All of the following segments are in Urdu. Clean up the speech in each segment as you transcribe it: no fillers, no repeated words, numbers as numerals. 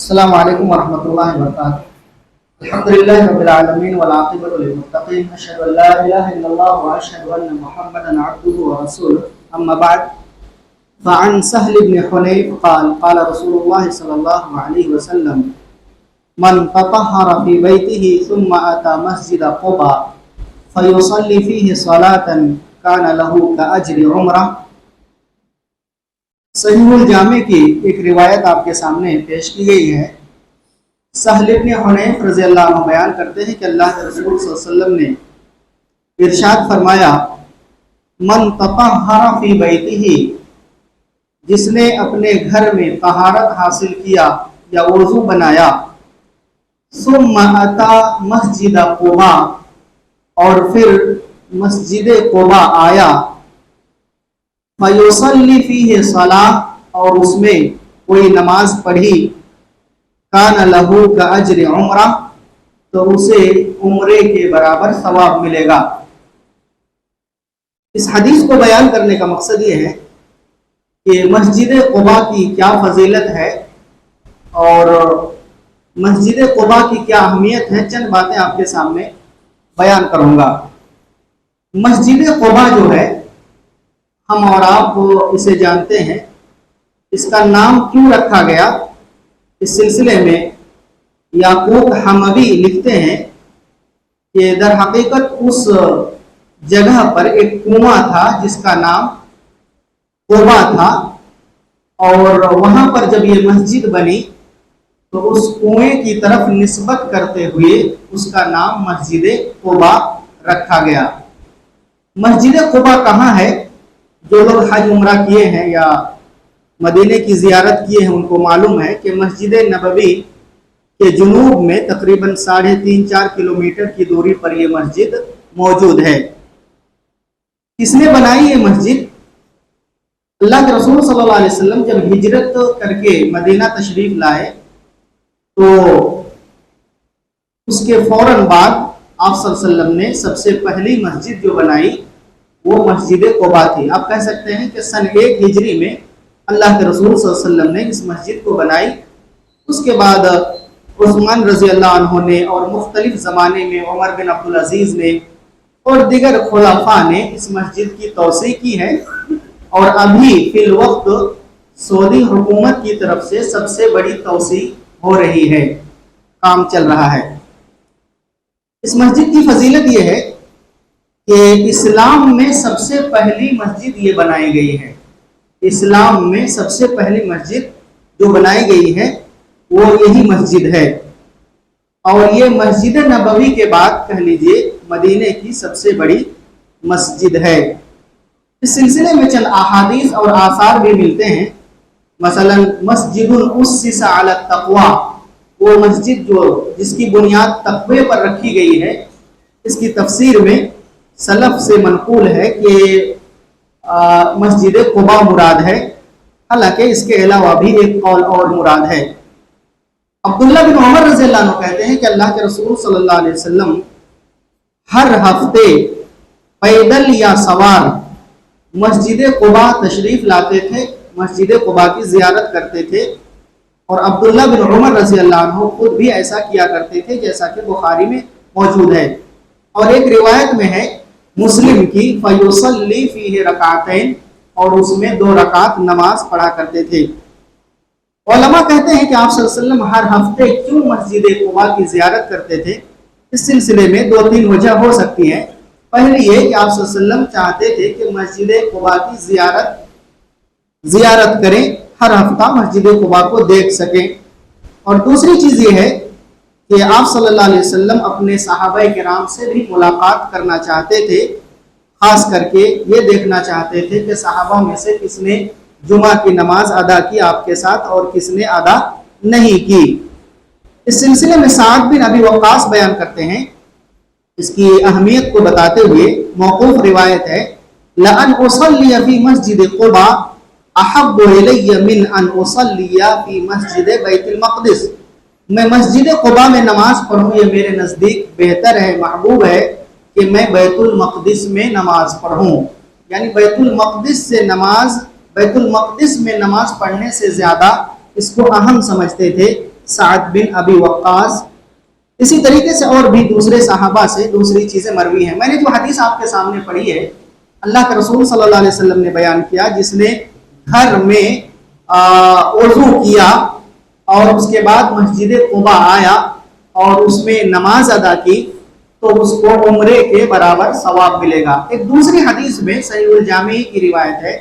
السلام علیکم ورحمۃ اللہ وبرکاتہ۔ الحمدللہ رب العالمین والعاقبۃ للمتقین، اشہد ان لا الہ الا اللہ واشہد ان محمدا عبدہ ورسولہ، اما بعد فعن سہل بن حنیف قال قال رسول اللہ صلی اللہ علیہ وسلم من تطہر فی بیتہ ثم اتى مسجد قباء فیصلی فیہ صلاۃ کان لہ کاجر عمرہ۔ صحیح الجامع کی ایک روایت آپ کے سامنے پیش کی گئی ہے۔ سہل بن حنیف رضی اللہ عنہ بیان کرتے ہیں کہ اللہ کے رسول صلی اللہ علیہ وسلم نے ارشاد فرمایا، من تطہر فی بیتہ، جس نے اپنے گھر میں طہارت حاصل کیا یا وضو بنایا، ثم اتی مسجد قباء، اور پھر مسجد قباء آیا، فیصلی فیہ صلاۃ، اور اس میں کوئی نماز پڑھی، کان لہ کاجر عمرہ، تو اسے عمرے کے برابر ثواب ملے گا۔ اس حدیث کو بیان کرنے کا مقصد یہ ہے کہ مسجد قباء کی کیا فضیلت ہے اور مسجد قباء کی کیا اہمیت ہے، چند باتیں آپ کے سامنے بیان کروں گا۔ مسجد قباء جو ہے، ہم اور آپ اسے جانتے ہیں، اس کا نام کیوں رکھا گیا؟ اس سلسلے میں یعقوب حموی لکھتے ہیں کہ در حقیقت اس جگہ پر ایک کنواں تھا جس کا نام قباء تھا، اور وہاں پر جب یہ مسجد بنی تو اس کنویں کی طرف نسبت کرتے ہوئے اس کا نام مسجد قباء رکھا گیا۔ مسجد قباء کہاں ہے؟ جو لوگ حج عمرہ کیے ہیں یا مدینے کی زیارت کیے ہیں ان کو معلوم ہے کہ مسجد نبوی کے جنوب میں تقریباً 3.5-4 کلومیٹر کی دوری پر یہ مسجد موجود ہے۔ کس نے بنائی یہ مسجد؟ اللہ کے رسول صلی اللہ علیہ وسلم جب ہجرت کر کے مدینہ تشریف لائے تو اس کے فوراً بعد آپ صلی اللہ علیہ وسلم نے سب سے پہلی مسجد جو بنائی وہ مسجد قباء تھی۔ آپ کہہ سکتے ہیں کہ سن 1 ہجری میں اللہ کے رسول صلی اللہ علیہ وسلم نے اس مسجد کو بنائی۔ اس کے بعد عثمان رضی اللہ عنہ نے اور مختلف زمانے میں عمر بن عبدالعزیز نے اور دیگر خلفاء نے اس مسجد کی توسیع کی ہے، اور ابھی فی الوقت سعودی حکومت کی طرف سے سب سے بڑی توسیع ہو رہی ہے، کام چل رہا ہے۔ اس مسجد کی فضیلت یہ ہے کہ اسلام میں سب سے پہلی مسجد یہ بنائی گئی ہے۔ اسلام میں سب سے پہلی مسجد جو بنائی گئی ہے وہ یہی مسجد ہے، اور یہ مسجد نبوی کے بعد کہہ لیجئے مدینے کی سب سے بڑی مسجد ہے۔ اس سلسلے میں چند احادیث اور آثار بھی ملتے ہیں۔ مثلا مسجد اسس علی التقوی، وہ مسجد جس کی بنیاد تقوی پر رکھی گئی ہے، اس کی تفسیر میں سلف سے منقول ہے کہ مسجد قباء مراد ہے، حالانکہ اس کے علاوہ بھی ایک قول اور مراد ہے۔ عبداللہ بن عمر رضی اللہ عنہ کہتے ہیں کہ اللہ کے رسول صلی اللہ علیہ وسلم ہر ہفتے پیدل یا سوار مسجد قباء تشریف لاتے تھے، مسجد قباء کی زیارت کرتے تھے، اور عبداللہ بن عمر رضی اللہ عنہ خود بھی ایسا کیا کرتے تھے جیسا کہ بخاری میں موجود ہے۔ اور ایک روایت میں ہے مسلم کی، فیصلی فیہ رکعتین، اور اس میں 2 رکعت نماز پڑھا کرتے تھے۔ علماء کہتے ہیں کہ آپ صلی اللہ علیہ وسلم ہر ہفتے کیوں مسجد قباء کی زیارت کرتے تھے؟ اس سلسلے میں 2-3 وجہ ہو سکتی ہیں۔ پہلی یہ کہ آپ صلی اللہ علیہ وسلم چاہتے تھے کہ مسجد قباء کی زیارت کریں، ہر ہفتہ مسجد قباء کو دیکھ سکیں۔ اور دوسری چیز یہ ہے کہ آپ صلی اللہ علیہ وسلم اپنے صحابہ کرام سے بھی ملاقات کرنا چاہتے تھے، خاص کر کے یہ دیکھنا چاہتے تھے کہ صحابہ میں سے کس نے جمعہ کی نماز ادا کی آپ کے ساتھ اور کس نے ادا نہیں کی۔ اس سلسلے میں سعد بن ابی وقاص بیان کرتے ہیں، اس کی اہمیت کو بتاتے ہوئے موقوف روایت ہے، لَأَنْ أُصَلِّيَ فِي مَسْجِدِ قُبَاء أَحَبُّ إِلَيَّ مِنْ أَنْ أُصَلِّيَ فِي مَسْجِدِ بَيْتِ الْمَقْدِسِ، میں مسجد قباء میں نماز پڑھوں یہ میرے نزدیک بہتر ہے، محبوب ہے کہ میں بیت المقدس میں نماز پڑھوں۔ یعنی بیت المقدس میں نماز پڑھنے سے زیادہ اس کو اہم سمجھتے تھے سعد بن ابی وقاص، اسی طریقے سے اور بھی دوسرے صحابہ سے دوسری چیزیں مروی ہیں۔ میں نے جو حدیث آپ کے سامنے پڑھی ہے، اللہ کے رسول صلی اللہ علیہ وسلم نے بیان کیا، جس نے گھر میں وضو کیا اور اس کے بعد مسجد قباء آیا اور اس میں نماز ادا کی تو اس کو عمرے کے برابر ثواب ملے گا۔ ایک دوسری حدیث میں صحیح الجامع کی روایت ہے،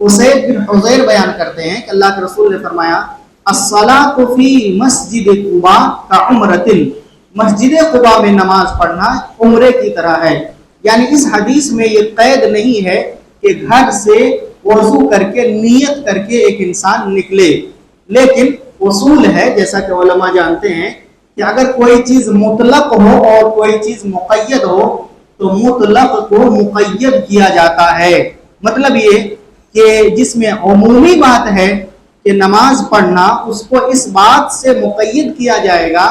اسید بن حضیر بیان کرتے ہیں کہ اللہ کے رسول نے فرمایا الصلاۃ فی مسجد قباء کعمرۃ، مسجد قباء میں نماز پڑھنا عمرے کی طرح ہے۔ یعنی اس حدیث میں یہ قید نہیں ہے کہ گھر سے وضو کر کے نیت کر کے ایک انسان نکلے، لیکن اصول ہے جیسا کہ علماء جانتے ہیں کہ اگر کوئی چیز مطلق ہو اور کوئی چیز مقید ہو تو مطلق کو مقید کیا جاتا ہے۔ مطلب یہ کہ جس میں عمومی بات ہے کہ نماز پڑھنا، اس کو اس بات سے مقید کیا جائے گا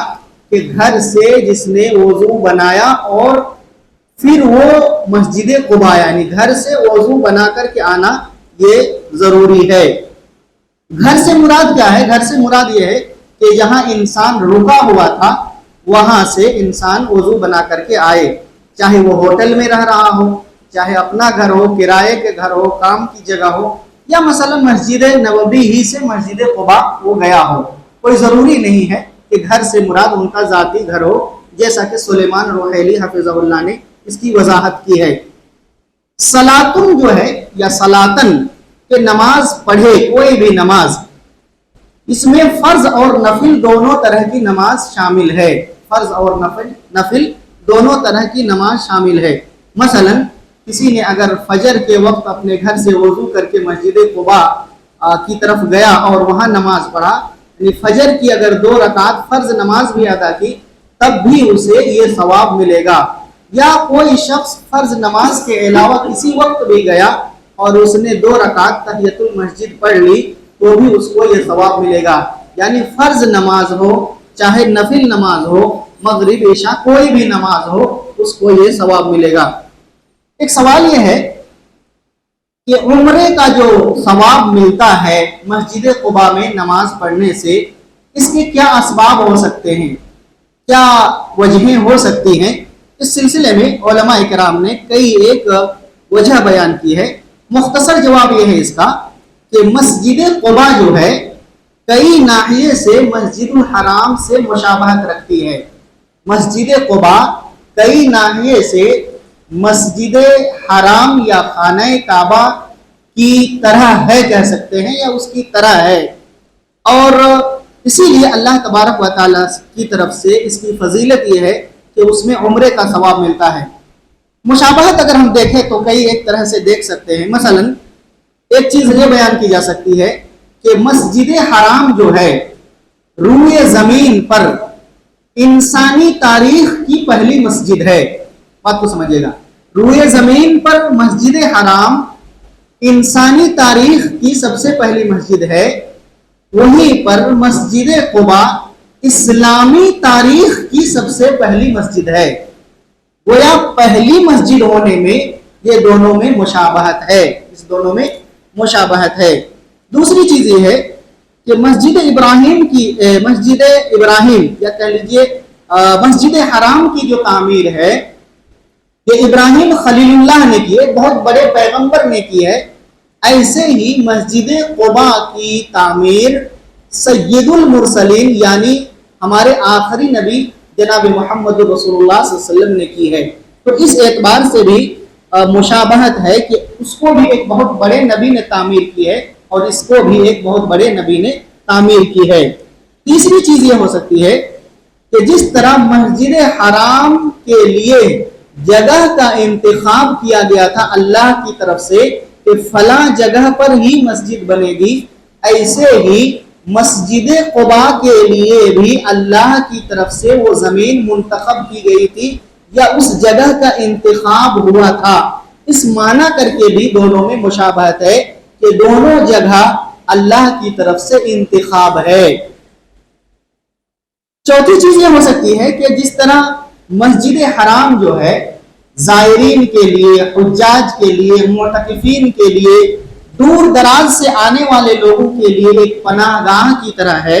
کہ گھر سے جس نے وضو بنایا اور پھر وہ مسجد قباء یعنی گھر سے وضو بنا کر کے آنا یہ ضروری ہے۔ گھر سے مراد کیا ہے؟ گھر سے مراد یہ ہے کہ جہاں انسان رکا ہوا تھا وہاں سے انسان وضو بنا کر کے آئے، چاہے وہ ہوٹل میں رہ رہا ہو، چاہے اپنا گھر ہو، کرائے کے گھر ہو، کام کی جگہ ہو، یا مثلا مسجد نبوی ہی سے مسجد قباء وہ گیا ہو۔ کوئی ضروری نہیں ہے کہ گھر سے مراد ان کا ذاتی گھر ہو، جیسا کہ سلیمان روحیلی حفظہ اللہ نے اس کی وضاحت کی ہے۔ صلاتن جو ہے یا صلاتن کہ نماز پڑھے، کوئی بھی نماز، اس میں فرض اور نفل دونوں طرح کی نماز شامل ہے۔ فرض اور نفل دونوں طرح کی نماز شامل ہے۔ مثلا کسی نے اگر فجر کے وقت اپنے گھر سے وضو کر کے مسجد قباء کی طرف گیا اور وہاں نماز پڑھا، یعنی فجر کی اگر 2 رکعت فرض نماز بھی ادا کی تب بھی اسے یہ ثواب ملے گا۔ یا کوئی شخص فرض نماز کے علاوہ کسی وقت بھی گیا اور اس نے 2 رکعت تحیۃ المسجد پڑھ لی تو بھی اس کو یہ ثواب ملے گا۔ یعنی فرض نماز ہو چاہے نفل نماز ہو، مغرب عشاء کوئی بھی نماز ہو، اس کو یہ ثواب ملے گا۔ ایک سوال یہ ہے کہ عمرے کا جو ثواب ملتا ہے مسجد قباء میں نماز پڑھنے سے، اس کے کیا اسباب ہو سکتے ہیں، کیا وجہیں ہو سکتی ہیں؟ اس سلسلے میں علماء کرام نے کئی ایک وجہ بیان کی ہے۔ مختصر جواب یہ ہے اس کا کہ مسجد قباء جو ہے کئی ناحیے سے مسجد الحرام سے مشابہت رکھتی ہے۔ مسجد قباء کئی ناحیے سے مسجد حرام یا خانہ کعبہ کی طرح ہے، کہہ سکتے ہیں، یا اس کی طرح ہے، اور اسی لیے اللہ تبارک و تعالیٰ کی طرف سے اس کی فضیلت یہ ہے کہ اس میں عمرے کا ثواب ملتا ہے۔ مشابہت اگر ہم دیکھیں تو کئی ایک طرح سے دیکھ سکتے ہیں۔ مثلا ایک چیز یہ بیان کی جا سکتی ہے کہ مسجد حرام جو ہے روئے زمین پر انسانی تاریخ کی پہلی مسجد ہے۔ بات کو سمجھے گا، روئے زمین پر مسجد حرام انسانی تاریخ کی سب سے پہلی مسجد ہے، وہیں پر مسجد قباء اسلامی تاریخ کی سب سے پہلی مسجد ہے۔ گویا پہلی مسجد ہونے میں یہ دونوں میں مشابہت ہے، اس دونوں میں مشابہت ہے۔ دوسری چیز یہ ہے کہ مسجد ابراہیم یا کہہ لیجیے مسجد حرام کی جو تعمیر ہے یہ ابراہیم خلیل اللہ نے کی ہے، بہت بڑے پیغمبر نے کی ہے۔ ایسے ہی مسجد قباء کی تعمیر سید المرسلین یعنی ہمارے آخری نبی جناب محمد رسول اللہ صلی اللہ علیہ وسلم نے کی ہے۔ تو اس اعتبار سے بھی مشابہت ہے کہ اس کو بھی ایک بہت بڑے نبی نے تعمیر کی ہے اور اس کو بھی ایک بہت بڑے نبی نے تعمیر کی ہے۔ تیسری چیز یہ ہو سکتی ہے کہ جس طرح مسجد حرام کے لیے جگہ کا انتخاب کیا گیا تھا اللہ کی طرف سے کہ فلاں جگہ پر ہی مسجد بنے گی، ایسے ہی مسجد قباء کے لیے بھی اللہ کی طرف سے وہ زمین منتخب کی گئی تھی یا اس جگہ کا انتخاب ہوا تھا۔ اس معنی کر کے بھی دونوں میں مشابہت ہے کہ دونوں جگہ اللہ کی طرف سے انتخاب ہے۔ چوتھی چیز یہ ہو سکتی ہے کہ جس طرح مسجد حرام جو ہے زائرین کے لیے، حجاج کے لیے، معتکفین کے لیے، دور دراز سے آنے والے لوگوں کے لیے ایک پناہ گاہ کی طرح ہے،